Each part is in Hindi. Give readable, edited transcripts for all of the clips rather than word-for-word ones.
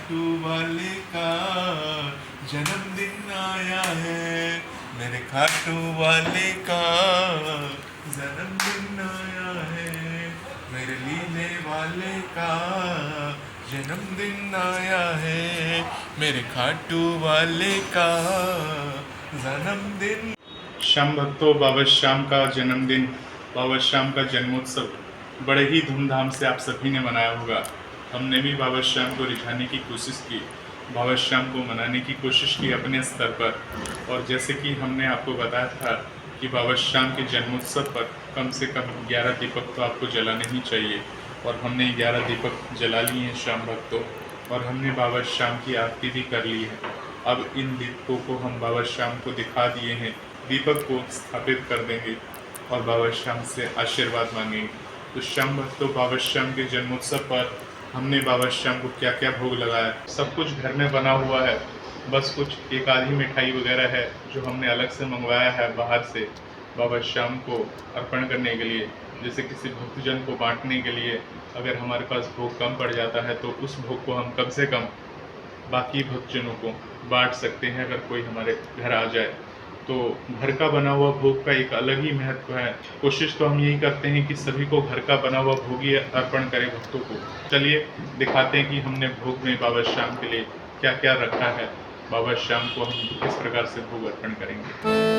खाटू वाले का जन्मदिन आया है, मेरे खाटू वाले का जन्मदिन आया है, मेरे लीले वाले का जन्मदिन आया है, मेरे खाटू वाले का जन्मदिन। श्याम भक्तों, बाबा श्याम का जन्मदिन, बाबा श्याम का जन्मोत्सव बड़े ही धूमधाम से आप सभी ने मनाया होगा। हमने भी बाबा श्याम को रिझाने की कोशिश की, बाबा श्याम को मनाने की कोशिश की अपने स्तर पर। और जैसे कि हमने आपको बताया था कि बाबा श्याम के जन्मोत्सव पर कम से कम 11 दीपक तो आपको जलाने ही चाहिए, और हमने 11 दीपक जला लिए हैं श्याम भक्तों, और हमने बाबा श्याम की आरती भी कर ली है। अब इन दीपकों को हम बाबा श्याम को दिखा दिए हैं, दीपक को स्थापित कर देंगे और बाबा श्याम से आशीर्वाद मांगेंगे। तो श्याम भक्तों, बाबा श्याम के जन्मोत्सव पर हमने बाबा श्याम को क्या क्या भोग लगाया, सब कुछ घर में बना हुआ है। बस कुछ एक आधी मिठाई वगैरह है जो हमने अलग से मंगवाया है बाहर से बाबा श्याम को अर्पण करने के लिए, जैसे किसी भक्तजन को बांटने के लिए। अगर हमारे पास भोग कम पड़ जाता है तो उस भोग को हम कम से कम बाकी भक्तजनों को बांट सकते हैं अगर कोई हमारे घर आ जाए। तो घर का बना हुआ भोग का एक अलग ही महत्व है। कोशिश तो हम यही करते हैं कि सभी को घर का बना हुआ भोग ही अर्पण करें भक्तों को। चलिए दिखाते हैं कि हमने भोग में बाबा श्याम के लिए क्या क्या रखा है, बाबा श्याम को हम किस प्रकार से भोग अर्पण करेंगे।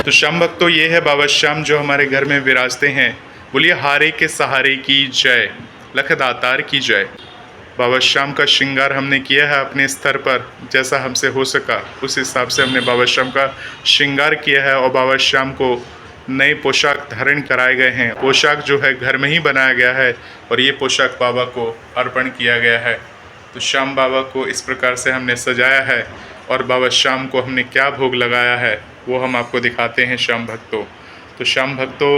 तो श्याम भक्तों, ये है बाबा श्याम जो हमारे घर में विराजते हैं। बोलिए हारे के सहारे की जय, लखदातार की जय। बाबा श्याम का श्रृंगार हमने किया है अपने स्तर पर, जैसा हमसे हो सका उस हिसाब से हमने बाबा श्याम का श्रृंगार किया है। और बाबा श्याम को नए पोशाक धारण कराए गए हैं। पोशाक जो है घर में ही बनाया गया है और ये पोशाक बाबा को अर्पण किया गया है। तो श्याम बाबा को इस प्रकार से हमने सजाया है और बाबा श्याम को हमने क्या भोग लगाया है वो हम आपको दिखाते हैं श्याम भक्तों। तो श्याम भक्तों,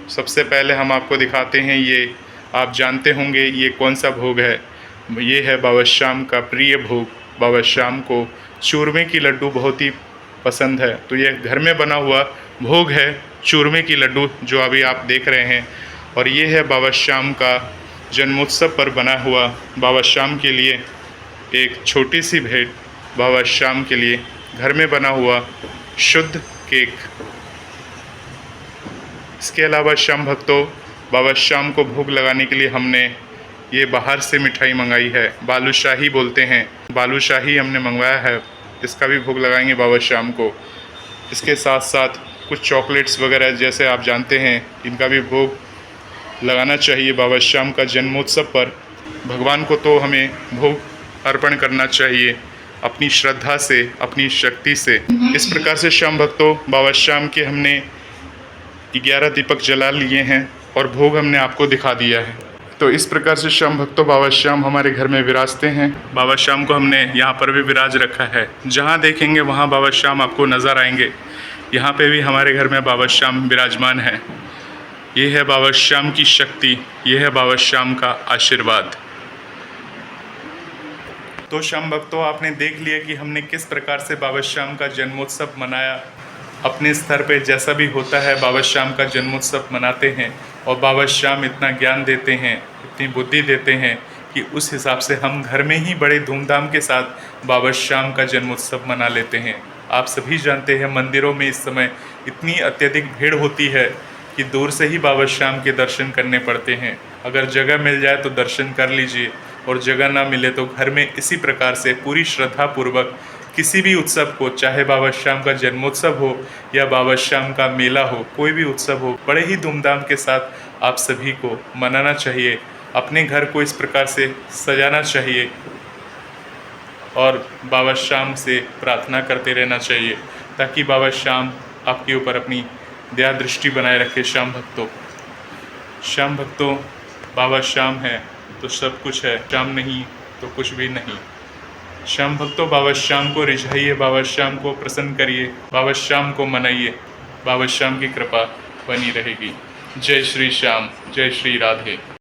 सबसे पहले हम आपको दिखाते हैं, ये आप जानते होंगे ये कौन सा भोग है। ये है बाबा श्याम का प्रिय भोग। बाबा श्याम को चूरमे की लड्डू बहुत ही पसंद है, तो ये घर में बना हुआ भोग है चूरमे की लड्डू जो अभी आप देख रहे हैं। और ये है बाबा श्याम का जन्मोत्सव पर बना हुआ बाबा श्याम के लिए एक छोटी सी भेंट, बाबा श्याम के लिए घर में बना हुआ शुद्ध केक। इसके अलावा श्याम भक्तों, बाबा श्याम को भोग लगाने के लिए हमने ये बाहर से मिठाई मंगाई है, बालूशाही बोलते हैं, बालूशाही हमने मंगवाया है। इसका भी भोग लगाएंगे बाबा श्याम को। इसके साथ साथ कुछ चॉकलेट्स वगैरह जैसे आप जानते हैं, इनका भी भोग लगाना चाहिए बाबा श्याम का जन्मोत्सव पर। भगवान को तो हमें भोग अर्पण करना चाहिए अपनी श्रद्धा से, अपनी शक्ति से। इस प्रकार से श्याम भक्तों, बाबा श्याम के हमने 11 दीपक जला लिए हैं और भोग हमने आपको दिखा दिया है। तो इस प्रकार से श्याम भक्तों, बाबा श्याम हमारे घर में विराजते हैं। बाबा श्याम को हमने यहाँ पर भी विराज रखा है, जहाँ देखेंगे वहाँ बाबा श्याम आपको नज़र आएंगे। यहाँ पे भी हमारे घर में बाबा श्याम विराजमान है। ये है बाबा श्याम की शक्ति, ये है बाबा श्याम का आशीर्वाद। तो श्याम भक्तों, आपने देख लिया कि हमने किस प्रकार से बाबा श्याम का जन्मोत्सव मनाया। अपने स्तर पे जैसा भी होता है बाबा श्याम का जन्मोत्सव मनाते हैं, और बाबा श्याम इतना ज्ञान देते हैं, इतनी बुद्धि देते हैं कि उस हिसाब से हम घर में ही बड़े धूमधाम के साथ बाबा श्याम का जन्मोत्सव मना लेते हैं। आप सभी जानते हैं मंदिरों में इस समय इतनी अत्यधिक भीड़ होती है कि दूर से ही बाबा श्याम के दर्शन करने पड़ते हैं। अगर जगह मिल जाए तो दर्शन कर लीजिए, और जगह ना मिले तो घर में इसी प्रकार से पूरी श्रद्धा पूर्वक किसी भी उत्सव को, चाहे बाबा श्याम का जन्मोत्सव हो या बाबा श्याम का मेला हो, कोई भी उत्सव हो, बड़े ही धूमधाम के साथ आप सभी को मनाना चाहिए। अपने घर को इस प्रकार से सजाना चाहिए और बाबा श्याम से प्रार्थना करते रहना चाहिए, ताकि बाबा श्याम आपके ऊपर अपनी दया दृष्टि बनाए रखे। श्याम भक्तों, श्याम भक्तों, बाबा श्याम है तो सब कुछ है, श्याम नहीं तो कुछ भी नहीं। श्याम भक्तों, बाबा श्याम को रिझाइए, बाबा श्याम को प्रसन्न करिए, बाबा श्याम को मनाइए, बाबा श्याम की कृपा बनी रहेगी। जय श्री श्याम, जय श्री राधे।